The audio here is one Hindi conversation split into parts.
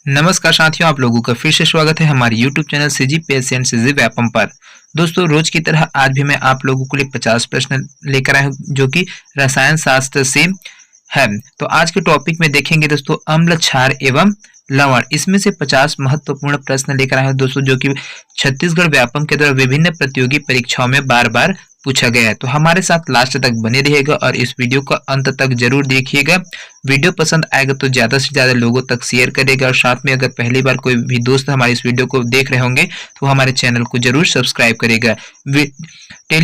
नमस्कार साथियों, आप लोगों का फिर से स्वागत है हमारे YouTube channel CGPSC and CG Vyapam पर। दोस्तों, रोज की तरह आज भी मैं आप लोगों के लिए 50 प्रश्न लेकर आया हूं जो कि रसायन शास्त्र से है। तो आज के टॉपिक में देखेंगे दोस्तों अम्ल, क्षार एवं लवण। इसमें से 50 महत्वपूर्ण प्रश्न लेकर आए हैं दोस्तों, जो कि छत्तीसगढ़ व्यापम के द्वारा विभिन्न प्रतियोगी परीक्षाओं में बार बार पूछा गया है। तो हमारे साथ लास्ट तक बने रहिएगा और इस वीडियो को अंत तक जरूर देखिएगा। वीडियो पसंद आएगा तो ज़्यादा से ज़्यादा लोगों तक शेयर करेगा और साथ में अगर पहली बार कोई भी दोस्त हमारे इस वीडियो को देख रहे होंगे तो हमारे चैनल को जरूर सब्सक्राइब करेगा।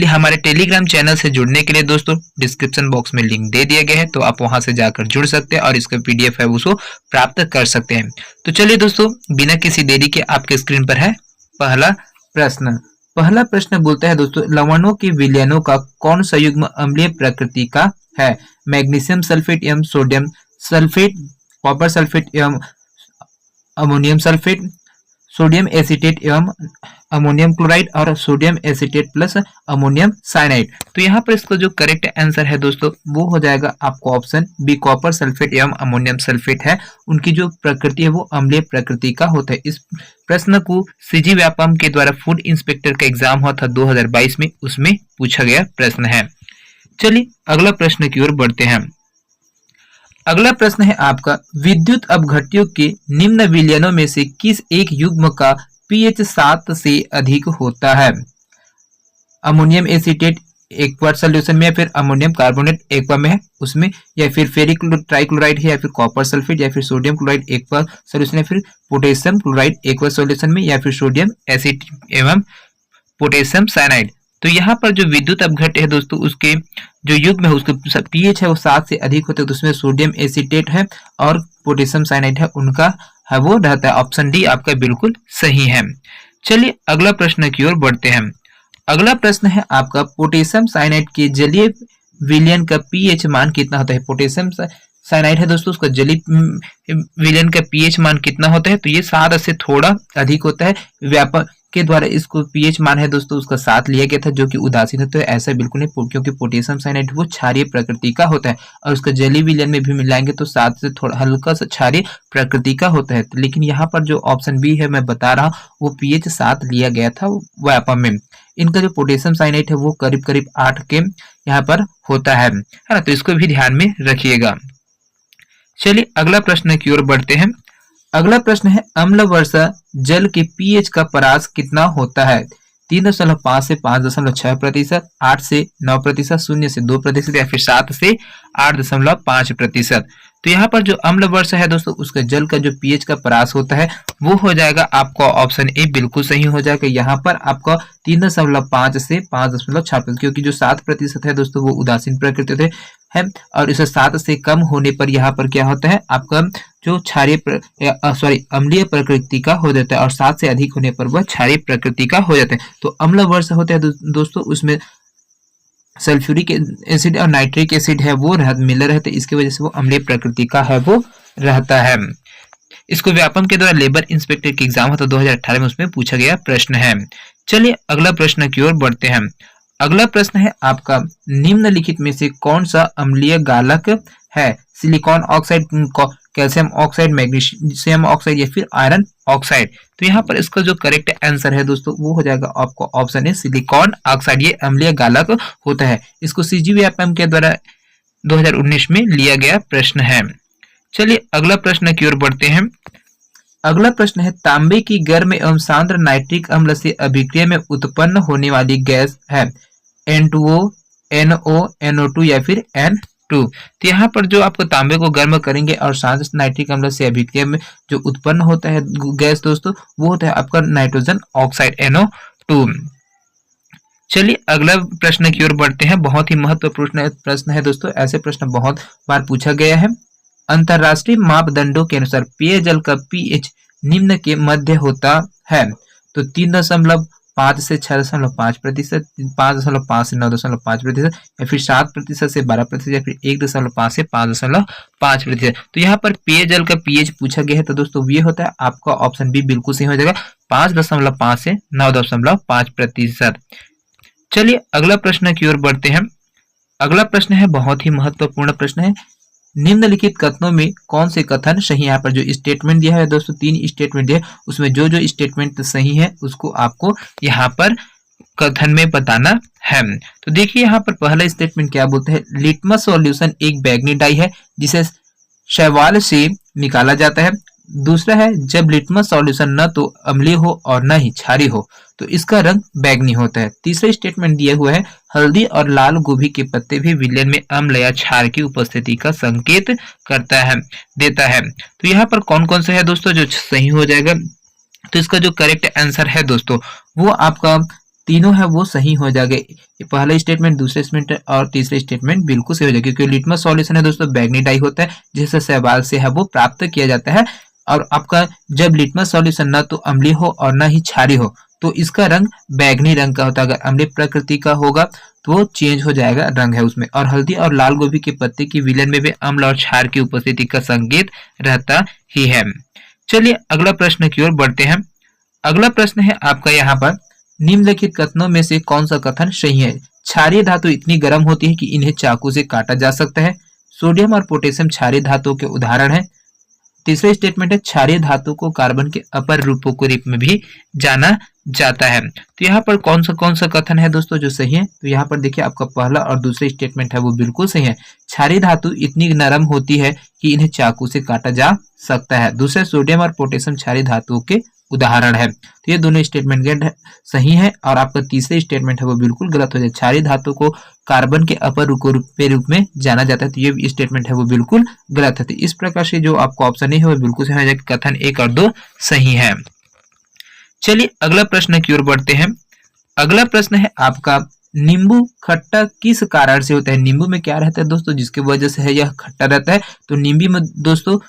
हमारे टेलीग्राम चैनल से जुड़ने के लिए दोस्तों डिस्क्रिप्शन बॉक्स में लिंक दे दिया गया है, तो आप वहां से जाकर जुड़ सकते हैं और इसका पीडीएफ है उसको प्राप्त कर सकते हैं। तो चलिए दोस्तों, बिना किसी देरी के आपके स्क्रीन पर है पहला प्रश्न। पहला प्रश्न बोलता है दोस्तों, लवणों के विलयनों का कौन सा युग्म अम्लीय प्रकृति का है? मैग्नीशियम सल्फेट एवं सोडियम सल्फेट, कॉपर सल्फेट एवं अमोनियम सल्फेट, सोडियम एसीटेट एवं अमोनियम क्लोराइड और sodium acetate plus ammonium cyanide. तो यहाँ पर इसका जो करेक्ट आंसर है दोस्तों वो हो जाएगा आपको ऑप्शन बी, कॉपर सल्फेट एवं अमोनियम सल्फेट है। उनकी जो प्रकृति है वो अम्लीय प्रकृति का होता है। इस प्रश्न को सीजी व्यापम के द्वारा फूड इंस्पेक्टर का एग्जाम हुआ था 2022 में, उसमें पूछा गया प्रश्न है। चलिए अगला प्रश्न की ओर बढ़ते हैं। अगला प्रश्न है आपका, विद्युत अपघट्यों के निम्न विलयनों में से किस एक युग्म का पीएच 7 से अधिक होता है? अमोनियम एसीटेट एक्वा सॉल्यूशन में, या फिर अमोनियम कार्बोनेट एक्वा में है उसमें, या फिर फेरिक ट्राइक्लोराइड है, या फिर कॉपर सल्फेट, या फिर सोडियम क्लोराइड एक्वा सॉल्यूशन, या फिर पोटेशियम क्लोराइड एक्वा सॉल्यूशन में, या फिर सोडियम एसिड एवं पोटेशियम साइनाइड। तो यहाँ पर जो विद्युत अपघट्य है दोस्तों उसके जो युग्म है उसके पीएच है वो 7 से अधिक होते हैं। तो उसमें सोडियम एसीटेट है और पोटेशियम साइनाइड है, उनका है वो रहता है। ऑप्शन डी आपका बिल्कुल सही है। चलिए अगला प्रश्न की ओर बढ़ते हैं। अगला प्रश्न है आपका, पोटेशियम साइनाइड के जलीय विलयन का पीएच मान कितना होता है? पोटेशियम साइनाइड है दोस्तों, उसका जलीय विलयन का पीएच मान कितना होता है? तो ये 7 से थोड़ा अधिक होता है। व्यापक के द्वारा इसको पीएच मान है दोस्तों उसका 7 लिया गया था, जो कि उदासीन है। तो ऐसा बिल्कुल नहीं, क्योंकि पोटेशियम साइनाइड वो क्षारीय प्रकृति का होता है और उसका जलीय विलयन में भी मिलाएंगे तो 7 से थोड़ा हल्का सा क्षारीय प्रकृति का होता है। लेकिन यहाँ पर जो ऑप्शन बी है मैं बता रहा हूँ वो पीएच 7 लिया गया था व्यापम में। इनका जो पोटेशियम साइनाइड है वो करीब करीब 8 के यहाँ पर होता है ना, तो इसको भी ध्यान में रखिएगा। चलिए अगला प्रश्न की ओर बढ़ते हैं। अगला प्रश्न है, अम्ल वर्षा जल के पीएच का परास कितना होता है? 3.5 से 5.6%, 8 से 9%, 0 से 2% या फिर 7 से 8.5%। तो यहाँ पर जो अम्ल वर्षा है दोस्तों उसका जल का जो पीएच का परास होता है वो हो जाएगा आपका ऑप्शन ए बिल्कुल सही हो जाएगा। यहाँ पर आपका 3.5 से 5.6%, क्योंकि जो 7% है दोस्तों वो उदासीन प्रकृति होते है और इसे 7 से कम होने पर यहाँ पर क्या होता है आपका जो अम्लीय प्रकृति का हो जाता है और 7 से अधिक होने पर वह क्षारीय प्रकृति का हो जाता है। तो अम्ल वर्षा होता है दोस्तों उसमें सल्फ्यूरिक एसिड और नाइट्रिक एसिड है वो मिलर रहता है, इसकी वजह से वो अम्लीय प्रकृति का है वो रहता है। इसको व्यापम के द्वारा लेबर इंस्पेक्टर के एग्जाम होता 2018 में, उसमें पूछा गया प्रश्न है। चलिए अगला प्रश्न की ओर बढ़ते हैं। अगला प्रश्न है आपका, निम्नलिखित में से कौन सा अम्लीय गालक है? Silicon oxide, calcium oxide, magnesium oxide या फिर आयरन ऑक्साइड। तो यहाँ पर इसका जो करेक्ट आंसर है दोस्तों वो हो जाएगा आपको ऑप्शन है सिलिकॉन ऑक्साइड। ये अम्लीय गालक होता है। इसको सीजीवीएफएम के द्वारा 2019 में लिया गया प्रश्न है। चलिए अगला प्रश्न की ओर बढ़ते हैं। अगला प्रश्न है, तांबे की गर्म एवं सांद्र नाइट्रिक अम्ल से अभिक्रिया में उत्पन्न होने वाली गैस है N2O, NO, NO2 या फिर N2। तो यहाँ पर जो आपको तांबे को गर्म करेंगे और सांद्र नाइट्रिक अम्ल से अभिक्रिया में जो उत्पन्न होता है गैस दोस्तों वो होता है आपका नाइट्रोजन ऑक्साइड NO2। चलिए अगला प्रश्न की ओर बढ़ते हैं। बहुत ही महत्वपूर्ण प्रश्न है दोस्तों, ऐसे प्रश्न बहुत बार पूछा गया है। अंतरराष्ट्रीय मापदंडों के अनुसार पेयजल का पीएच निम्न के मध्य होता है। तो 3.5 से 6.5%, 5.5 से 9.5% या फिर 7% से 12% या फिर 1.5 से 5.5%। तो यहाँ पर पेयजल का पीएच पूछा गया है तो दोस्तों ये होता है आपका ऑप्शन बी बिल्कुल सही हो जाएगा, 5.5 से 9.5%। चलिए अगला प्रश्न की ओर बढ़ते हैं। अगला प्रश्न है बहुत ही महत्वपूर्ण प्रश्न है, निम्नलिखित कथनों में कौन से कथन सही है। यहाँ पर जो स्टेटमेंट दिया है दोस्तों, 3 स्टेटमेंट दिया है, उसमें जो जो स्टेटमेंट सही है उसको आपको यहाँ पर कथन में बताना है। तो देखिए यहाँ पर पहला स्टेटमेंट क्या बोलते हैं, लिटमस सॉल्यूशन एक बैंगनी डाई है जिसे शैवाल से निकाला जाता है। दूसरा है, जब लिटमस सॉल्यूशन न तो अम्लीय हो और न ही क्षारीय हो तो इसका रंग बैंगनी होता है। तीसरा स्टेटमेंट दिया हुआ है, हल्दी और लाल गोभी के पत्ते भी विलयन में अम्ल या क्षार की उपस्थिति का संकेत देता है। तो यहाँ पर कौन कौन सा है दोस्तों जो सही हो जाएगा, तो इसका जो करेक्ट आंसर है दोस्तों वो आपका तीनों है वो सही हो जाएगा। पहला स्टेटमेंट, दूसरा स्टेटमेंट और तीसरा स्टेटमेंट बिल्कुल सही हो जाएगा, क्योंकि लिटमस सॉल्यूशन है दोस्तों बैंगनी डाई होता है जिससे शैवाल से है वो प्राप्त किया जाता है। और आपका जब लिटमस सॉल्यूशन न तो अम्लीय हो और न ही क्षारीय हो तो इसका रंग बैंगनी रंग का होता है। अगर अम्लीय प्रकृति का होगा तो चेंज हो जाएगा रंग है उसमें। और हल्दी और लाल गोभी के पत्ते की विलयन में भी अम्ल और क्षार की उपस्थिति का संकेत रहता ही है। चलिए अगला प्रश्न की ओर बढ़ते हैं। अगला प्रश्न है आपका यहाँ पर, निम्नलिखित कथनों में से कौन सा कथन सही है। क्षारीय धातु इतनी गर्म होती है कि इन्हें चाकू से काटा जा सकता है। सोडियम और पोटेशियम क्षारीय धातुओं के उदाहरण है। तीसरा स्टेटमेंट है, क्षारीय धातु को कार्बन के अपर रूपों के रूप में भी जाना जाता है। तो यहाँ पर कौन सा कथन है दोस्तों जो सही है, तो यहाँ पर देखिए आपका पहला और दूसरा स्टेटमेंट है वो बिल्कुल सही है। क्षारीय धातु इतनी नरम होती है कि इन्हें चाकू से काटा जा सकता है। दूसरा, सोडियम और पोटेशियम क्षारीय धातुओं के उदाहरण है। तो ये दोनों स्टेटमेंट सही है। और आपका तीसरा स्टेटमेंट है वो बिल्कुल गलत हो जाए, क्षारीय धातु को कार्बन के अपर रूप में जाना जाता है, तो ये स्टेटमेंट है वो बिल्कुल गलत है। तो इस प्रकार से जो आपका ऑप्शन है वो बिल्कुल सही हो जाएगा, कथन 1 और 2 सही है। चलिए अगला प्रश्न की ओर बढ़ते हैं। अगला प्रश्न है आपका, नींबू खट्टा किस कारण से होता है। नींबू में क्या रहता है दोस्तों जिसकी वजह से है यह खट्टा रहता है, तो नींबू में दोस्तों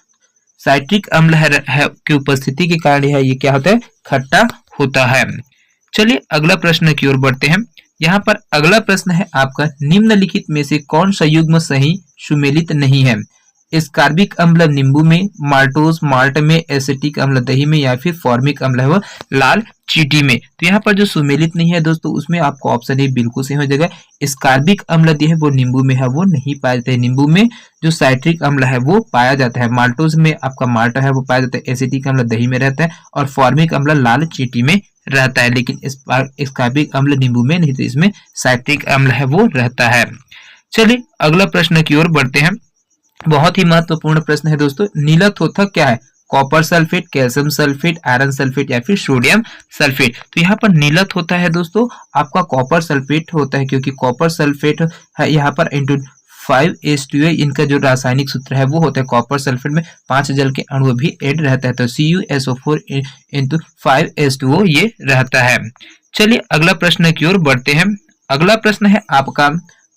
साइट्रिक अम्ल है की उपस्थिति के कारण ये क्या होता है, खट्टा होता है। चलिए अगला प्रश्न की ओर बढ़ते हैं। यहाँ पर अगला प्रश्न है आपका, निम्नलिखित में से कौन सा युग्म सही सुमेलित नहीं है। एस्कार्बिक अम्ल नींबू में, माल्टोज माल्ट में, एसिटिक अम्ल दही में, या फिर फॉर्मिक अम्ल है वो लाल चींटी में। तो यहाँ पर जो सुमेलित नहीं है दोस्तों उसमें आपको ऑप्शन ए बिल्कुल सही हो जाएगा। एस्कार्बिक अम्ल है वो नींबू में है वो नहीं पाया जाता है। नींबू में जो साइट्रिक अम्ल है वो पाया जाता है। माल्टोज में आपका माल्ट है वो पाया जाता है। एसिटिक अम्ल दही में रहता है और फॉर्मिक अम्ल लाल चींटी में रहता है, लेकिन एस्कार्बिक अम्ल नींबू में नहीं, तो इसमें साइट्रिक अम्ल है वो रहता है। चलिए अगला प्रश्न की ओर बढ़ते हैं। बहुत ही महत्वपूर्ण प्रश्न है दोस्तों, नीला थोथा क्या है। Copper sulphate, calcium sulphate, iron sulphate या फिर सोडियम सल्फेट। तो यहाँ पर नीला थोथा है दोस्तों आपका कॉपर सल्फेट होता है, क्योंकि कॉपर सल्फेट है यहाँ पर इंटू 5H2O इनका जो रासायनिक सूत्र है वो होता है। कॉपर सल्फेट में 5 जल के अणु भी ऐड रहता है, तो CuSO4 इंटू 5H2O ये रहता है। चलिए अगला प्रश्न की ओर बढ़ते हैं। अगला प्रश्न है आपका,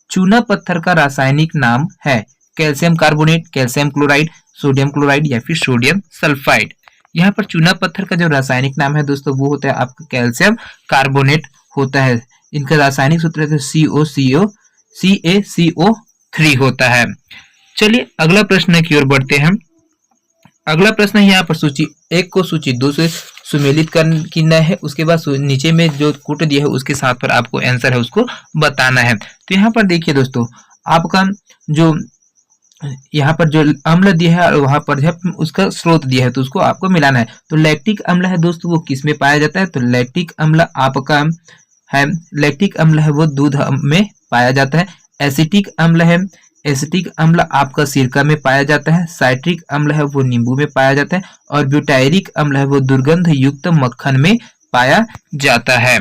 चूना पत्थर का रासायनिक नाम है। Calcium carbonate, calcium chloride, sodium chloride या फिर सोडियम सल्फाइड। यहाँ पर चूना पत्थर का जो रासायनिक नाम है दोस्तों वो होता है आपका कैल्शियम कार्बोनेट होता है। इनका रासायनिक सूत्र है CaCO3 होता है। चलिए अगला प्रश्न की ओर बढ़ते हैं। अगला प्रश्न है यहाँ पर, सूची 1 को सूची 2 से सुमेलित करना है। उसके बाद नीचे में जो कूट दिया है उसके साथ पर आपको आंसर है उसको बताना है। तो यहाँ पर देखिए दोस्तों, आपका जो यहाँ पर जो अम्ल दिया है और वहां पर जब उसका स्रोत दिया है तो उसको आपको मिलाना है। तो लैक्टिक अम्ल है दोस्तों वो किस में पाया जाता है, तो लैक्टिक अम्ल आपका है, लैक्टिक अम्ल है वो दूध में पाया जाता है। एसिटिक अम्ल है, एसिटिक अम्ल आपका सिरका में पाया जाता है। साइट्रिक अम्ल है वो नींबू में पाया जाता है। और ब्यूटायरिक अम्ल है वो दुर्गंध युक्त मक्खन में पाया जाता है।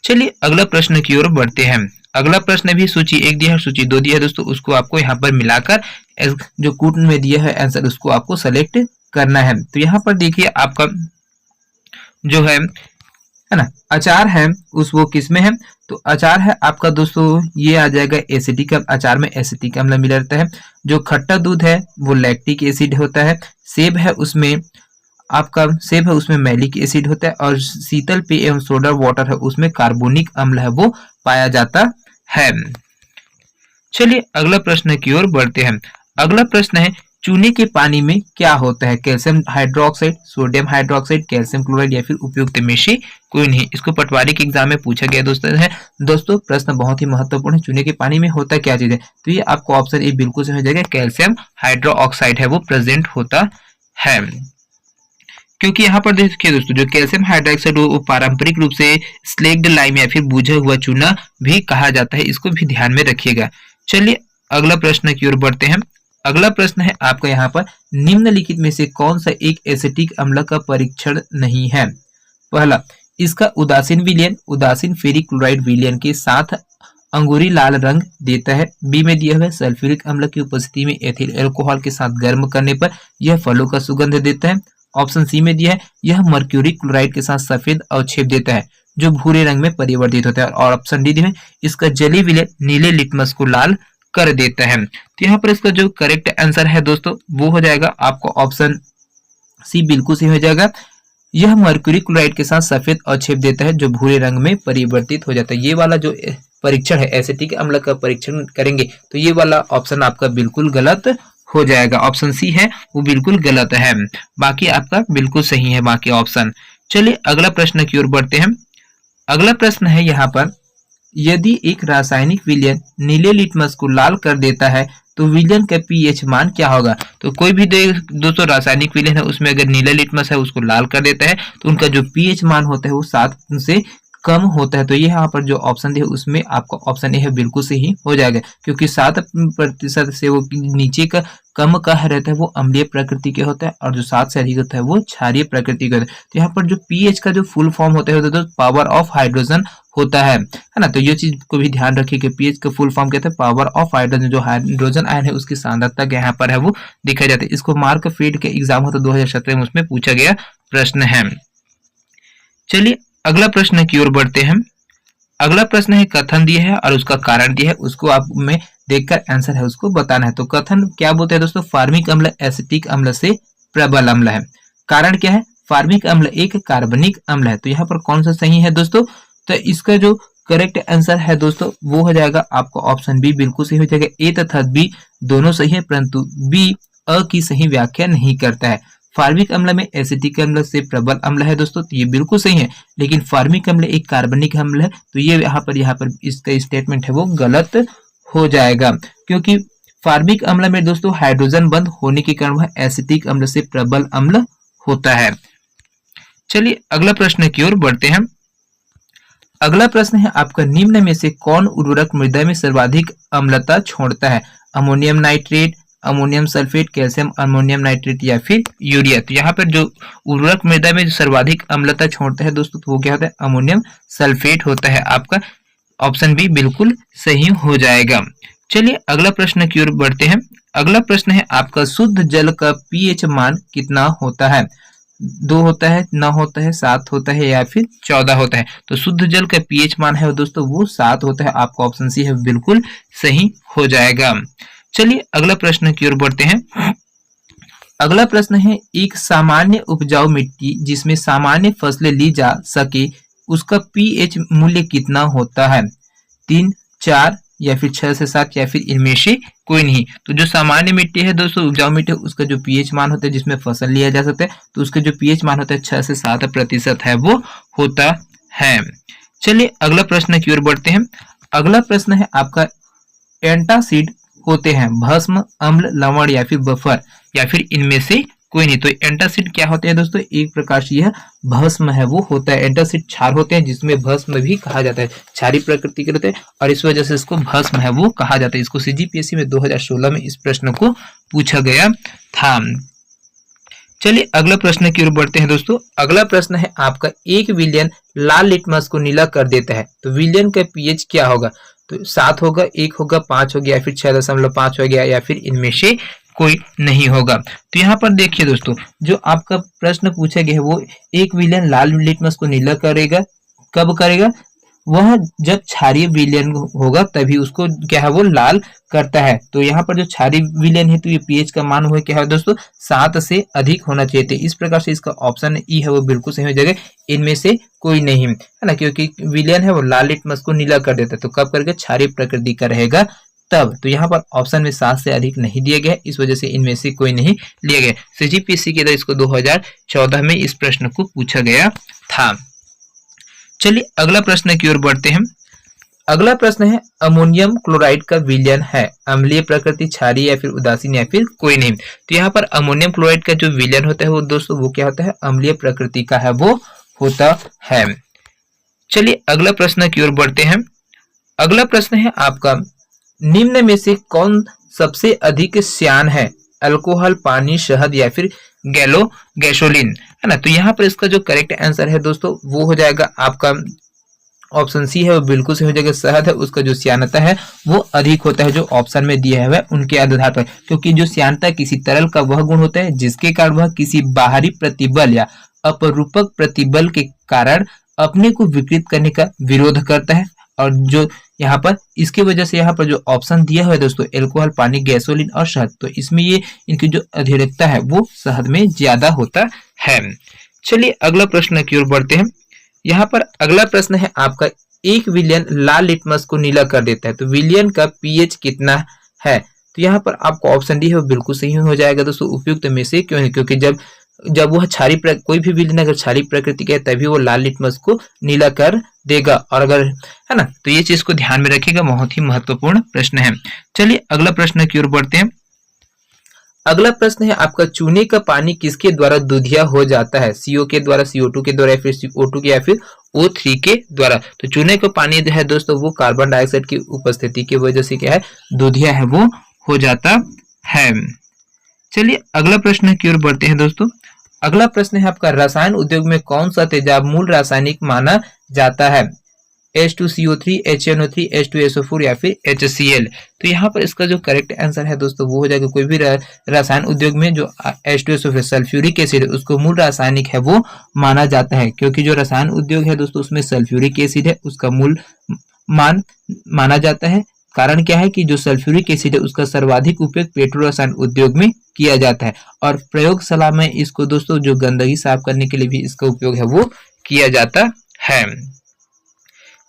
चलिए अगला प्रश्न की ओर बढ़ते हैं। अगला प्रश्न भी सूची 1 दिया है, सूची 2 दिया है दोस्तों, उसको आपको यहाँ पर मिलाकर जो कूट में दिया है आंसर उसको आपको सेलेक्ट करना है। तो यहाँ पर देखिए आपका जो है ना अचार है वो किस में है, तो अचार है आपका दोस्तों ये आ जाएगा एसिटिक। अचार में एसिटिक अम्ल मिला रहता है। जो खट्टा दूध है वो लैक्टिक एसिड होता है। सेब है उसमें मैलिक एसिड होता है। और शीतल पेय एवं सोडा वाटर है उसमें कार्बोनिक अम्ल है वो पाया जाता है। चलिए अगला प्रश्न की ओर बढ़ते हैं। अगला प्रश्न है, चूने के पानी में क्या होता है? Calcium hydroxide, sodium hydroxide, calcium chloride या फिर उपयुक्त में से कोई नहीं। इसको पटवारी के एग्जाम में पूछा गया दोस्तों प्रश्न बहुत ही महत्वपूर्ण है। चूने के पानी में होता क्या चीज है? तो ये आपको ऑप्शन ए बिल्कुल सही हो जाएगा, कैल्शियम हाइड्रोक्साइड है वो प्रेजेंट होता है। क्योंकि यहाँ पर देखिए दोस्तों, जो कैल्शियम हाइड्रोक्साइड वो पारंपरिक रूप से स्लेग्ड लाइम या फिर बुझा हुआ चूना भी कहा जाता है, इसको भी ध्यान में रखिएगा। चलिए अगला प्रश्न की ओर बढ़ते हैं। अगला प्रश्न है आपका यहाँ पर, निम्नलिखित में से कौन सा एक एसिटिक अम्ल का परीक्षण नहीं है? पहला, इसका उदासीन विलयन उदासीन फेरिक क्लोराइड विलयन के साथ अंगूरी लाल रंग देता है। बी में दिया हुआ है, सल्फ्यूरिक अम्ल की उपस्थिति में एथिल अल्कोहल के साथ गर्म करने पर यह फलों का सुगंध देता है। ऑप्शन सी में दिया है, यह मर्क्यूरी क्लोराइड के साथ सफेद अवक्षेप देता है जो भूरे रंग में परिवर्तित होता है। और ऑप्शन डी में, इसका जली विलयन नीले लिटमस को लाल कर देता है। तो यहाँ पर इसका जो करेक्ट आंसर है दोस्तों वो हो जाएगा आपको ऑप्शन सी बिल्कुल सही हो जाएगा। यह मर्क्यूरी क्लोराइड के साथ सफेद अवक्षेप देता है जो भूरे रंग में परिवर्तित हो जाता है। ये वाला जो परीक्षण है एसिटिक अम्ल का परीक्षण करेंगे तो ये वाला ऑप्शन आपका बिल्कुल गलत हो जाएगा। ऑप्शन सी है वो बिल्कुल गलत है, बाकी आपका बिल्कुल सही है बाकी ऑप्शन। चलिए अगला प्रश्न की ओर बढ़ते हैं। अगला प्रश्न है यहाँ पर, यदि एक रासायनिक विलयन नीले लिटमस को लाल कर देता है तो विलयन का पीएच मान क्या होगा? तो कोई भी दोस्तों रासायनिक विलयन है उसमें अगर नीला लिटमस है उसको लाल कर देता है तो उनका जो पीएच मान होता है वो 7 से कम होता है। तो ये यहाँ पर जो ऑप्शन दिया उसमें आपका ऑप्शन ए है बिल्कुल सही हो जाएगा, क्योंकि 7% से वो नीचे का कम का रहता है वो अम्लीय प्रकृति के होता है और जो 7 से अधिक होता है वो क्षारीय प्रकृति का होता है। तो यहाँ पर जो पीएच का जो फुल फॉर्म होता है तो पावर ऑफ हाइड्रोजन होता है ना। तो ये चीज को भी ध्यान रखिए कि पीएच का फुल फॉर्म कहते हैं पावर ऑफ हाइड्रोजन। जो हाइड्रोजन आयन है उसकी सांद्रता यहाँ पर है वो दिखाई जाता है। इसको मार्क फीड के एग्जाम होता 2017 में, उसमें पूछा गया प्रश्न है। चलिए अगला प्रश्न की ओर बढ़ते हैं। अगला प्रश्न है, कथन दिया है और उसका कारण दिया है, उसको आप में देखकर आंसर है उसको बताना है। तो कथन क्या बोलते हैं दोस्तों, फार्मिक अम्ल एसिटिक अम्ल से प्रबल अम्ल है। कारण क्या है, फार्मिक अम्ल एक कार्बनिक अम्ल है। तो यहाँ पर कौन सा सही है दोस्तों? तो इसका जो करेक्ट आंसर है दोस्तों वो हो जाएगा आपका ऑप्शन बी बिल्कुल सही हो जाएगा। ए तथा बी दोनों सही है, परंतु बी अ की सही व्याख्या नहीं करता है। फार्मिक अम्ल में एसिटिक अम्ल से प्रबल अम्ल है दोस्तों, तो ये बिल्कुल सही है, लेकिन फार्मिक अम्ल एक कार्बनिक अम्ल है तो ये यहाँ पर इसका स्टेटमेंट है वो गलत हो जाएगा, क्योंकि फार्मिक अम्ल में दोस्तों हाइड्रोजन बंद होने के कारण वह एसिटिक अम्ल से प्रबल अम्ल होता है। चलिए अगला प्रश्न की ओर बढ़ते हैं। अगला प्रश्न है आपका, निम्न में से कौन उर्वरक मृदा में सर्वाधिक अम्लता छोड़ता है? Ammonium nitrate, ammonium sulphate, calcium ammonium nitrate या फिर यूरिया। तो यहाँ पर जो उर्वरक मृदा में सर्वाधिक अम्लता छोड़ता है दोस्तों तो वो क्या होता है, अमोनियम सल्फेट होता है। आपका ऑप्शन बी बिल्कुल सही हो जाएगा। चलिए अगला प्रश्न की ओर बढ़ते हैं। अगला प्रश्न है आपका, शुद्ध जल का पीएच मान कितना होता है? 2 होता है, 9 होता है, 7 होता है या फिर 14 होता है? तो शुद्ध जल का पीएच मान है दोस्तों वो 7 होता है। आपका ऑप्शन सी है बिल्कुल सही हो जाएगा। चलिए अगला प्रश्न की ओर बढ़ते हैं। अगला प्रश्न है, एक सामान्य उपजाऊ मिट्टी जिसमें सामान्य फसलें ली जा सके उसका पीएच मूल्य कितना होता है? 3, 4 या फिर 6 से 7 या फिर इनमें से कोई नहीं। तो जो सामान्य मिट्टी है दोस्तों, उपजाऊ मिट्टी, उसका जो पीएच मान होता है जिसमें फसल लिया जा सकता है तो उसका जो पीएच मान होता है 6 से 7% है वो होता है। चलिए अगला प्रश्न की ओर बढ़ते हैं। अगला प्रश्न है आपका, एंटासिड होते हैं भस्म, अम्ल, लवण या फिर बफर या फिर इनमें से कोई नहीं। तो एंटासिड क्या होते हैं दोस्तों, एक प्रकार से यह भस्म है वो होता है। एंटासिड क्षार होते हैं जिसमें भस्म भी कहा जाता है, क्षारीय प्रकृति के रहते हैं और इस वजह से इसको भस्म है वो कहा जाता है। इसको सीजीपीएससी में 2016 में इस प्रश्न को पूछा गया था। चलिए अगला प्रश्न की ओर बढ़ते हैं दोस्तों। अगला प्रश्न है आपका, एक विलयन लाल लिटमस को नीला कर देता है तो विलयन का पीएच क्या होगा? तो 7 होगा, 1 होगा, 5 हो गया या फिर 6.5 हो गया या फिर इनमें से कोई नहीं होगा। तो यहाँ पर देखिए दोस्तों, जो आपका प्रश्न पूछा गया है वो एक विलयन लाल लिटमस को नीला करेगा, कब करेगा? वह जब क्षारीय विलयन होगा तभी उसको क्या है वो लाल करता है। तो यहाँ पर जो क्षारीय विलयन है तो ये पीएच का मान हुआ क्या है दोस्तों, 7 से अधिक होना चाहिए। तो इस प्रकार से इसका ऑप्शन ई है वो बिल्कुल सही हो जाएगा, इनमें से कोई नहीं है ना, क्योंकि विलयन है वो लाल लिटमस को नीला कर देता है। तो कब करेगा, क्षारीय प्रकृति का रहेगा तब। तो यहाँ पर ऑप्शन में 7 से अधिक नहीं दिया गया, इस वजह से इनमें से कोई नहीं लिया गया। सीजीपीएससी के अंदर इसको 2014 में इस प्रश्न को पूछा गया था। चलिए अगला प्रश्न की ओर बढ़ते हैं। अगला प्रश्न है अमोनियम क्लोराइड का विलयन है अम्लीय प्रकृति, क्षारीय या फिर उदासीन या फिर कोई नहीं। तो यहाँ पर अमोनियम क्लोराइड का जो विलयन होता है वो दोस्तों वो क्या होता है, अम्लीय प्रकृति का है, वो होता है। चलिए अगला प्रश्न की ओर बढ़ते हैं। अगला प्रश्न है आपका, निम्न में से कौन सबसे अधिक श्यान है, अल्कोहल, पानी, शहद या फिर गैसोलीन, है ना। तो यहाँ पर इसका जो करेक्ट आंसर है दोस्तों वो हो जाएगा आपका ऑप्शन सी है, वो बिल्कुल से हो जाएगा शहद है, उसका जो श्यानता है वो अधिक होता है जो ऑप्शन में दिया है उनके आधार पर, क्योंकि जो श्यानता किसी तरल का वह गुण होता है जिसके कारण वह किसी बाहरी प्रतिबल या अपरूपक प्रतिबल के कारण अपने को विकृत करने का विरोध करता है। और जो यहाँ पर इसकी वजह से यहाँ पर जो ऑप्शन दिया हुआ है दोस्तों अल्कोहल, पानी, गैसोलीन और शहद, तो इसमें ये इनकी जो अधिकता है वो शहद में ज्यादा होता है। चलिए अगला प्रश्न की ओर बढ़ते हैं। यहाँ पर अगला प्रश्न है आपका, एक विलयन लाल लिटमस को नीला कर देता है, तो विलयन का पीएच कितना है। तो यहाँ पर आपको ऑप्शन डी है वो बिल्कुल सही हो जाएगा दोस्तों, उपयुक्त में से क्यों नहीं, क्योंकि जब वह कोई भी विलयन अगर क्षारीय प्रकृति का है तभी वो लाल लिटमस को नीला कर देगा, और अगर है ना, तो ये चीज को ध्यान में रखिएगा, बहुत ही महत्वपूर्ण प्रश्न है। चलिए अगला प्रश्न की ओर बढ़ते हैं। अगला प्रश्न है आपका, चूने का पानी किसके द्वारा दूधिया हो जाता है, CO के द्वारा, CO2 के द्वारा या फिर CO2 के या फिर O3 के द्वारा। तो चूने का पानी जो है दोस्तों वो कार्बन डाइऑक्साइड की उपस्थिति की वजह से क्या है, दूधिया है वो हो जाता है। चलिए अगला प्रश्न की ओर बढ़ते हैं दोस्तों। अगला प्रश्न है आपका, रसायन उद्योग में कौन सा तेजाब मूल रासायनिक माना जाता है, H2CO3, HNO3, H2SO4 या फिर HCl। तो यहाँ पर इसका जो करेक्ट आंसर है दोस्तों वो हो जाएगा, कोई भी रसायन उद्योग में जो H2SO4 सल्फ्यूरिक एसिड है उसको मूल रासायनिक है वो माना जाता है, क्योंकि जो रसायन उद्योग है दोस्तों उसमें सल्फ्यूरिक एसिड है उसका मूल माना जाता है। कारण क्या है कि जो सल्फ्यूरिक एसिड है उसका सर्वाधिक उपयोग पेट्रो रसायन उद्योग में किया जाता है, और प्रयोगशाला में इसको दोस्तों जो गंदगी साफ करने के लिए भी इसका उपयोग है वो किया जाता है।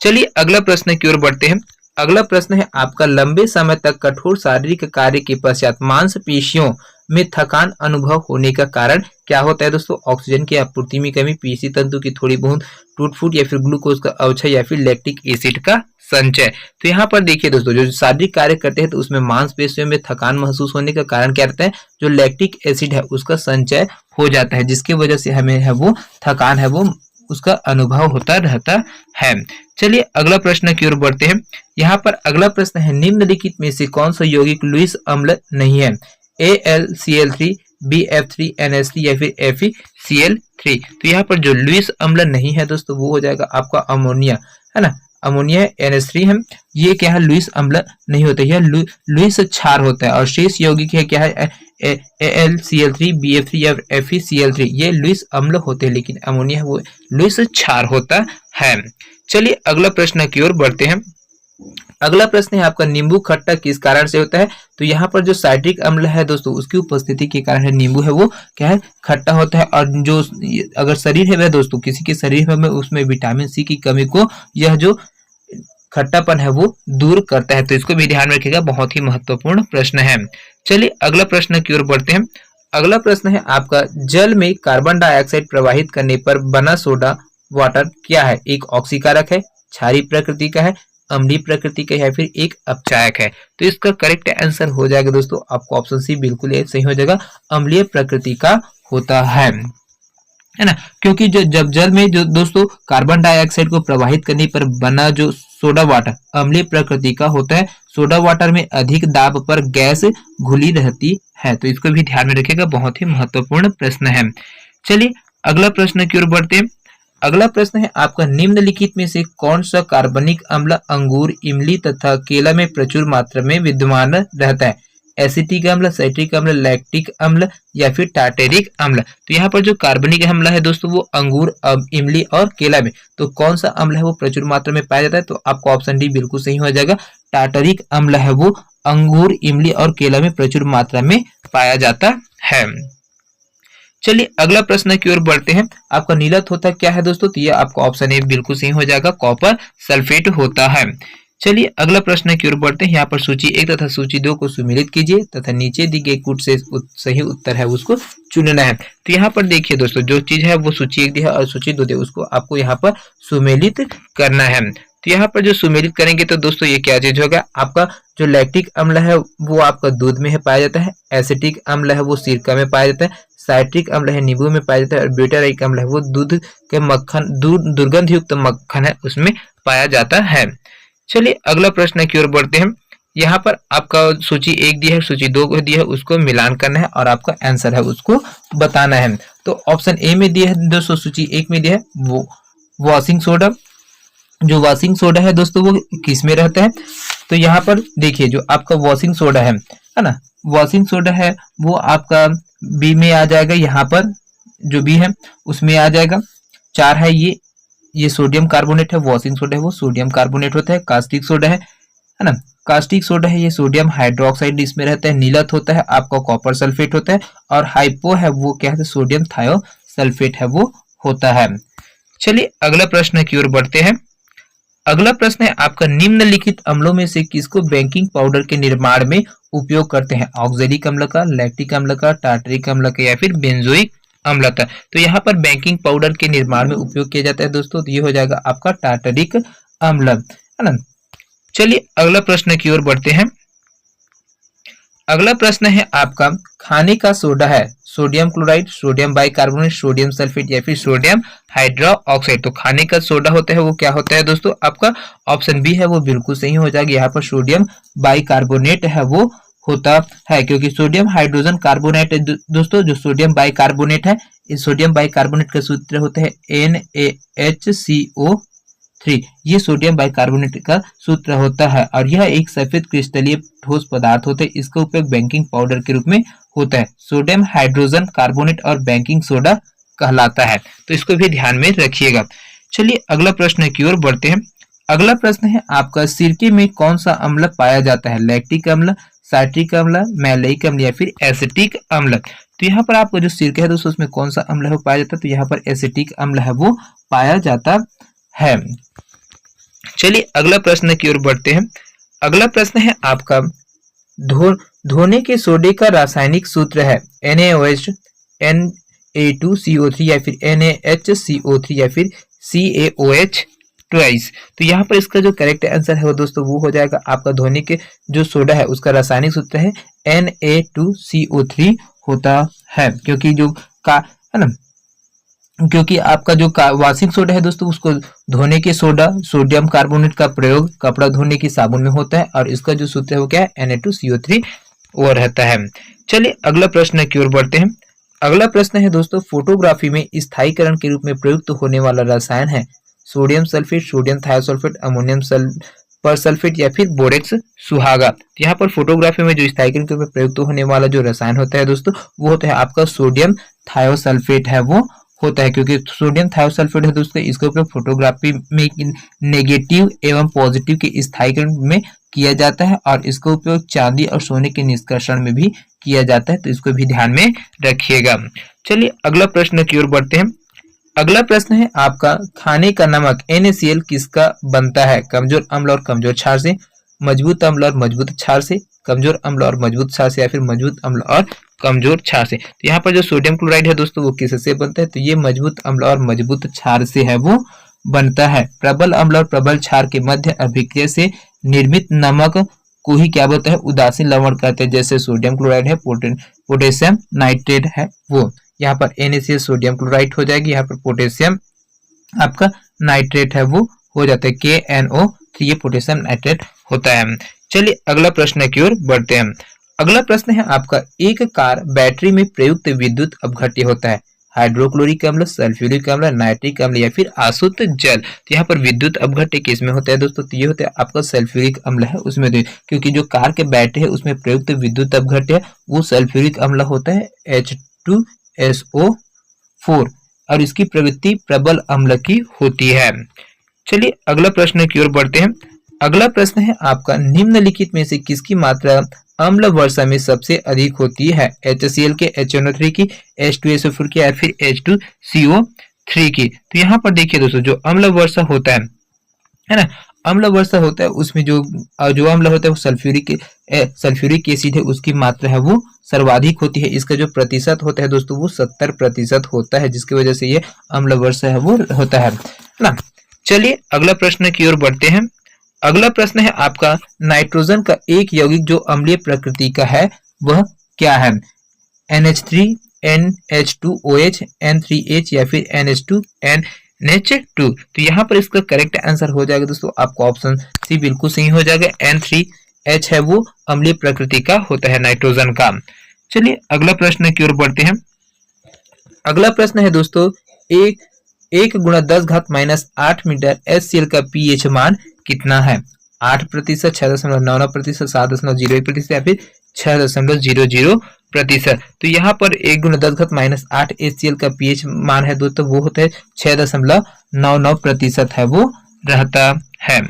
चलिए अगला प्रश्न की ओर बढ़ते हैं। अगला प्रश्न है आपका, लंबे समय तक कठोर शारीरिक कार्य के पश्चात मांसपेशियों में थकान अनुभव होने का कारण क्या होता है दोस्तों, ऑक्सीजन की आपूर्ति में कमी, पेशी तंतु की थोड़ी बहुत टूट फूट या फिर ग्लूकोज का अवक्षय या फिर लैक्टिक एसिड का संचय। तो यहाँ पर देखिए दोस्तों, जो शारीरिक कार्य करते हैं तो उसमें मांसपेशियों में थकान महसूस होने का कारण क्या रहता है, जो लैक्टिक एसिड है उसका संचय हो जाता है, जिसकी वजह से हमें है वो थकान है वो उसका अनुभव होता रहता है। चलिए अगला प्रश्न की ओर बढ़ते हैं। यहाँ पर अगला प्रश्न है, निम्नलिखित में से कौन सा यौगिक लुईस अम्ल नहीं है, AlCl3, BF3, NH3 या फिर FeCl3। तो यहाँ पर जो लुईस अम्ल नहीं है दोस्तों वो हो जाएगा आपका अमोनिया, है ना, अमोनिया NH3 है, ये क्या है, लुईस अम्ल नहीं होता, यह लुईस क्षार होता है। और शेष यौगिक है क्या है, AlCl3, BF3 या FeCl3, ये लुईस अम्ल होते हैं, लेकिन अमोनिया वो लुईस क्षार होता है। चलिए अगला प्रश्न की ओर बढ़ते हैं। अगला प्रश्न है आपका, नींबू खट्टा किस कारण से होता है। तो यहाँ पर जो साइट्रिक अम्ल है दोस्तों उसकी उपस्थिति के कारण है नींबू है वो क्या है, खट्टा होता है। और जो अगर शरीर है वह दोस्तों किसी के शरीर में उसमें विटामिन सी की कमी को यह जो खट्टापन है वो दूर करता है। तो इसको भी ध्यान में रखिएगा, बहुत ही महत्वपूर्ण प्रश्न है। चलिए अगला प्रश्न की ओर बढ़ते हैं। अगला प्रश्न है आपका, जल में कार्बन डाइऑक्साइड प्रवाहित करने पर बना सोडा वाटर क्या है, एक ऑक्सीकारक है, क्षारीय प्रकृति का है, अम्लीय प्रकृति का है, या फिर एक अपचायक है। तो इसका करेक्ट आंसर हो जाएगा दोस्तों आपको ऑप्शन सी बिल्कुल सही हो जाएगा, अम्लीय प्रकृति का होता है ना, क्योंकि जब जल में जो दोस्तों कार्बन डाइऑक्साइड को प्रवाहित करने पर बना जो सोडा वाटर अम्लीय प्रकृति का होता है। सोडा वाटर में अधिक दाब पर गैस घुली रहती है, तो इसको भी ध्यान में रखिएगा, बहुत ही महत्वपूर्ण प्रश्न है। चलिए अगला प्रश्न की ओर बढ़ते हैं। अगला प्रश्न है आपका, निम्नलिखित में से कौन सा कार्बनिक अम्ल अंगूर, इमली तथा केला में प्रचुर मात्रा में विद्यमान रहता है, एसिटिक अम्ल, साइट्रिक अम्ल, लैक्टिक अम्ल या फिर टार्टेरिक अम्ल। तो यहाँ पर जो कार्बनिक अम्ल है दोस्तों वो अंगूर, इमली और केला में, तो कौन सा अम्ल है वो प्रचुर मात्रा में पाया जाता है, तो आपको ऑप्शन डी बिल्कुल सही हो जाएगा, टार्टरिक अम्ल है वो अंगूर, इमली और केला में प्रचुर मात्रा में पाया जाता है। चलिए अगला प्रश्न की ओर बढ़ते हैं। आपका नीलत होता क्या है दोस्तों, तो ये आपका ऑप्शन ए बिल्कुल सही हो जाएगा, कॉपर सल्फेट होता है। चलिए अगला प्रश्न की ओर बढ़ते हैं। यहाँ पर सूची 1 तथा सूची 2 को सुमेलित कीजिए तथा नीचे दी गई कूट से सही उत्तर है उसको चुनना है। तो यहाँ पर देखिए दोस्तों, जो चीज है वो सूची 1 दी है और सूची 2 दी है, उसको आपको यहाँ पर सुमेलित करना है। तो यहाँ पर जो सुमेलित करेंगे तो दोस्तों ये क्या चीज होगा, आपका जो लैक्टिक अम्ल है वो आपका दूध में है पाया जाता है, एसिटिक अम्ल है वो सिरका में पाया जाता है, साइट्रिक अम्ल है नींबू में पाया जाता है और ब्यूटारिक अम्ल है वो दूध के मक्खन दुर्गंध युक्त मक्खन है उसमें पाया जाता है। चलिए अगला प्रश्न की ओर बढ़ते हैं। यहाँ पर आपका सूची 1 दी है, सूची 2 को दी है, उसको मिलान करना है और आपका आंसर है उसको बताना है। तो ऑप्शन ए में दिया है दोस्तों, सूची 1 में दिया है वो वॉशिंग सोडा। जो वॉशिंग सोडा है दोस्तों वो किस में रहता है, तो यहाँ पर देखिए जो आपका वॉशिंग सोडा है ना, वॉशिंग सोडा है वो आपका बी में आ जाएगा। यहाँ पर जो बी है उसमें आ जाएगा। 4 है ये सोडियम कार्बोनेट है, वॉशिंग सोडा है वो सोडियम कार्बोनेट होता है। कास्टिक सोडा है ना, कास्टिक सोडा है ये सोडियम हाइड्रोक्साइड इसमें रहता है। नीलत होता है आपका कॉपर सल्फेट होता है और हाइपो है वो क्या है, सोडियम थायोसल्फेट है वो होता है। चलिए अगला प्रश्न की ओर बढ़ते हैं। अगला प्रश्न है आपका, निम्नलिखित अम्लों में से किसको बेकिंग पाउडर के निर्माण में उपयोग करते हैं, ऑक्जेलिक अम्ल का, लैक्टिक अम्ल का, टार्टरिक अम्ल का या फिर बेंजोइक अम्ल का। तो यहाँ पर बेकिंग पाउडर के निर्माण में उपयोग किया जाता है दोस्तों, तो ये हो जाएगा आपका टार्टरिक अम्ल, है ना। चलिए अगला प्रश्न की ओर बढ़ते हैं। अगला प्रश्न है आपका, खाने का सोडा है sodium chloride, sodium bicarbonate, sodium sulphate या फिर सोडियम हाइड्रोक्साइड। तो खाने का सोडा होता है वो क्या होता है दोस्तों, आपका ऑप्शन बी है वो बिल्कुल सही हो जाएगा। यहाँ पर सोडियम बाइकार्बोनेट है वो होता है, क्योंकि सोडियम हाइड्रोजन कार्बोनेट दोस्तों, जो सोडियम बाइकार्बोनेट है, इस सोडियम बाइकार्बोनेट का सूत्र होता है NaHCO3। ये सोडियम बाइकार्बोनेट का सूत्र होता है और यह एक सफेद क्रिस्टलीय ठोस पदार्थ होता है। इसका उपयोग बेकिंग पाउडर के रूप में होता है। सोडियम हाइड्रोजन कार्बोनेट और बेकिंग सोडा कहलाता है, तो इसको भी ध्यान में रखिएगा। चलिए अगला प्रश्न की ओर बढ़ते हैं। अगला प्रश्न है आपका, सिरके में कौन सा अम्ल पाया जाता है, लैक्टिक अम्ल, साइट्रिक अम्ल, मैलेइक अम्ल या फिर एसिटिक अम्ल। तो यहाँ पर आपका जो सिरका है दोस्तों उसमें कौन सा अम्ल है वो पाया जाता है, तो यहाँ पर एसिटिक अम्ल है वो पाया जाता है। चलिए अगला प्रश्न की ओर बढ़ते हैं। अगला प्रश्न है आपका, धोने के सोडे का रासायनिक सूत्र है NaOH, Na2CO3 या फिर NaHCO3 या फिर CaOH ट्वाइस। तो यहाँ पर इसका जो करेक्ट आंसर है वो दोस्तों वो हो जाएगा आपका, धोने के जो सोडा है उसका रासायनिक सूत्र है Na2CO3 होता है, क्योंकि जो का है ना, क्योंकि आपका जो वॉशिंग सोडा है दोस्तों उसको धोने के सोडा सोडियम कार्बोनेट का प्रयोग कपड़ा धोने की साबुन में होता है और इसका जो सूत्र है वो क्या है, Na2CO3 वो रहता है। चलिए अगला प्रश्न की ओर बढ़ते हैं। अगला प्रश्न है दोस्तों, फोटोग्राफी में स्थायीकरण के रूप में प्रयुक्त होने वाला रसायन है sodium sulphate, sodium thiosulphate, ammonium persulphate या फिर बोरेक्स सुहागा। यहाँ पर फोटोग्राफी में जो स्थायीकरण के रूप में प्रयुक्त होने वाला जो रसायन होता है दोस्तों वो होता है आपका सोडियम थायोसल्फेट है वो होता है, क्योंकि सोडियम थायोसल्फेट है दोस्तों इसका उपयोग फोटोग्राफी में नेगेटिव एवं पॉजिटिव के स्थायीकरण में किया जाता है और इसका उपयोग चांदी और सोने के निष्कर्षण में भी किया जाता है, तो इसको भी ध्यान में रखिएगा। चलिए अगला प्रश्न की ओर बढ़ते हैं। अगला प्रश्न है आपका, खाने का नमक NaCl किसका बनता है, कमजोर अम्ल और कमजोर क्षार से, मजबूत अम्ल और मजबूत क्षार से, कमजोर अम्ल और मजबूत क्षार से या फिर मजबूत अम्ल और कमजोर क्षार से। तो यहाँ पर जो सोडियम क्लोराइड है दोस्तों वो किससे बनता है, तो ये मजबूत अम्ल और मजबूत क्षार से है वो बनता है। प्रबल अम्ल और प्रबल क्षार के मध्य अभिक्रिया से निर्मित नमक को ही क्या बोलते हैं, उदासीन लवण कहते हैं। जैसे सोडियम क्लोराइड है, पोटेशियम नाइट्रेट है वो, यहाँ पर NaCl सोडियम क्लोराइड हो जाएगी, यहाँ पर पोटेशियम आपका नाइट्रेट है वो हो जाता है KNO3, ये पोटेशियम नाइट्रेट होता है। चलिए अगला प्रश्न की ओर बढ़ते हैं। अगला प्रश्न है आपका, एक कार बैटरी में प्रयुक्त विद्युत अपघट्य होता है हाइड्रोक्लोरिक अम्ल, सल्फ्यूरिक अम्ल, नाइट्रिक अम्ल या फिर आसुत जल। तो यहाँ पर विद्युत अपघट्य किसमें होता है दोस्तों, तो ये होता है आपका सल्फ्यूरिक अम्ल है उसमें, क्योंकि जो कार के बैटरी है उसमें प्रयुक्त विद्युत अपघट्य है वो सल्फ्यूरिक अम्ल होता है H2SO4 और इसकी प्रवृत्ति प्रबल अम्ल की होती है। चलिए अगला प्रश्न की ओर बढ़ते हैं। अगला प्रश्न है आपका, निम्नलिखित में से किसकी मात्रा अम्ल वर्षा में सबसे अधिक होती है, HCl के, HNO3 की, H2SO4 की या फिर H2CO3 की। तो यहाँ पर देखिए दोस्तों, जो अम्ल वर्षा होता है ना, अम्ल वर्षा होता है उसमें जो जो अम्ल होता है वो सल्फ्यूरिक एसिड है, उसकी मात्रा है वो सर्वाधिक होती है। इसका जो प्रतिशत होता है दोस्तों वो 70% होता है, जिसकी वजह से ये अम्ल वर्षा है वो होता है ना। चलिए अगला प्रश्न की ओर बढ़ते हैं। अगला प्रश्न है आपका, नाइट्रोजन का एक यौगिक जो अम्लीय प्रकृति का है वह क्या है? NH3, NH2OH, N3H या फिर NH2NH2। तो यहाँ पर इसका करेक्ट आंसर हो जाएगा दोस्तों आपको ऑप्शन सी बिल्कुल सही हो जाएगा। N3H है वो अम्लीय प्रकृति का होता है नाइट्रोजन का। चलिए अगला प्रश्न की ओर बढ़ते हैं। अगला प्रश्न है दोस्तों, एक 1 × 10⁻⁸ मीटर HCl का pH मान कितना है? 8%, 6.99%, 7.01% या फिर 6.00%। तो यहाँ पर 1 × 10⁻⁸ HCl का pH मान है दोस्तों वो होता है 6.99% है वो रहता है।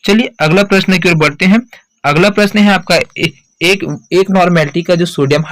चलिए अगला प्रश्न की ओर बढ़ते हैं। अगला प्रश्न है आपका, एक नॉर्मेलिटी का जो सोडियम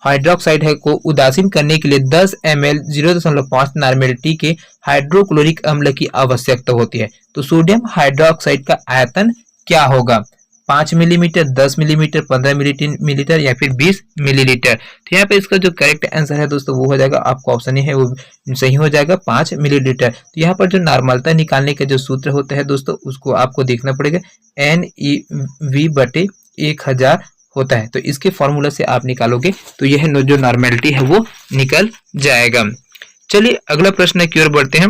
हाइड्रोक्साइड है को उदासीन करने के लिए 10 ml 0.5 नॉर्मेलिटी के हाइड्रोक्लोरिक अम्ल की आवश्यकता होती है। तो सोडियम हाइड्रोक्साइड का आयतन क्या होगा? 5 मिलीमीटर, 10 मिलीमीटर, 15 मिलीलीटर या फिर 20 मिलीलीटर। तो यहाँ पे इसका जो करेक्ट आंसर है दोस्तों वो हो जाएगा आपका ऑप्शन ही है वो सही हो जाएगा 5 मिलीलीटर। तो यहाँ पर जो नॉर्मलता निकालने का जो सूत्र होता है दोस्तों उसको आपको देखना पड़ेगा, NeV/1000 होता है। तो इसके फॉर्मूला से आप निकालोगे तो यह जो नॉर्मेलिटी है वो निकल जाएगा। चलिए अगला प्रश्न की ओर बढ़ते हैं।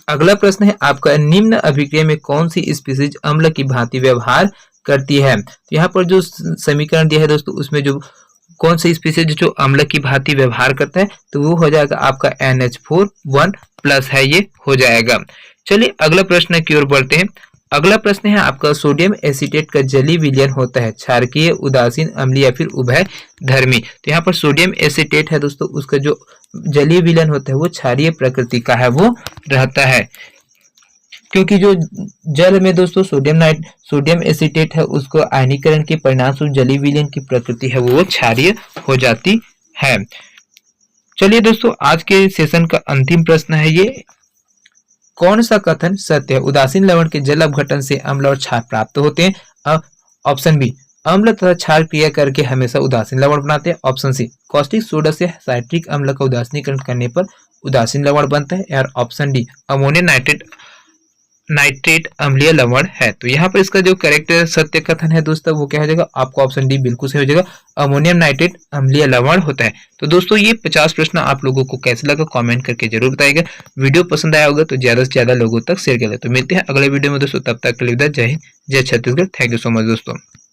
अगला प्रश्न है आपका, निम्न अभिक्रिया में कौन सी स्पीसीज अम्ल की भांति व्यवहार करती है? तो यहाँ पर जो समीकरण दिया है दोस्तों उसमें जो कौन सी स्पीसीज जो अम्ल की भांति व्यवहार करता है तो वो हो जाएगा आपका NH4 1+ है, ये हो जाएगा। चलिए अगला प्रश्न की ओर बढ़ते हैं। अगला प्रश्न है आपका, सोडियम एसीटेट का जलीय विलयन होता है क्षारकीय, उदासीन, अम्लीय या फिर उभयधर्मी। तो यहाँ पर सोडियम एसीटेट है दोस्तों उसका जो जलीय विलयन होता है वो क्षारीय प्रकृति का है वो रहता है, क्योंकि जो जल में दोस्तों सोडियम एसीटेट है उसको आयनीकरण के परिणाम स्वरूप जलीय विलयन की प्रकृति है वो क्षारीय हो जाती है। चलिए दोस्तों आज के सेशन का अंतिम प्रश्न है ये, कौन सा कथन सत्य है? उदासीन लवण के जल अपघटन से अम्ल और क्षार प्राप्त होते हैं। ऑप्शन बी, अम्ल तथा क्षार क्रिया करके हमेशा उदासीन लवण बनाते हैं। ऑप्शन सी, कॉस्टिक सोडा से साइट्रिक अम्ल का उदासीनीकरण करने पर उदासीन लवण बनता है। और ऑप्शन डी, अमोनियम नाइट्रेट अम्लीय लवण है। तो यहाँ पर इसका जो करेक्ट सत्य कथन है दोस्तों वो क्या हो जाएगा आपको ऑप्शन डी बिल्कुल सही हो जाएगा, अमोनियम नाइट्रेट अम्लीय लवण होता है। तो दोस्तों ये 50 प्रश्न आप लोगों को कैसे लगा कमेंट करके जरूर बताइएगा। वीडियो पसंद आया होगा तो ज्यादा से ज्यादा लोगों तक शेयर करें। तो मिलते हैं अगले वीडियो में दोस्तों, तब तक के लिए जय हिंद, जय Chhattisgarh. Thank you so much दोस्तों।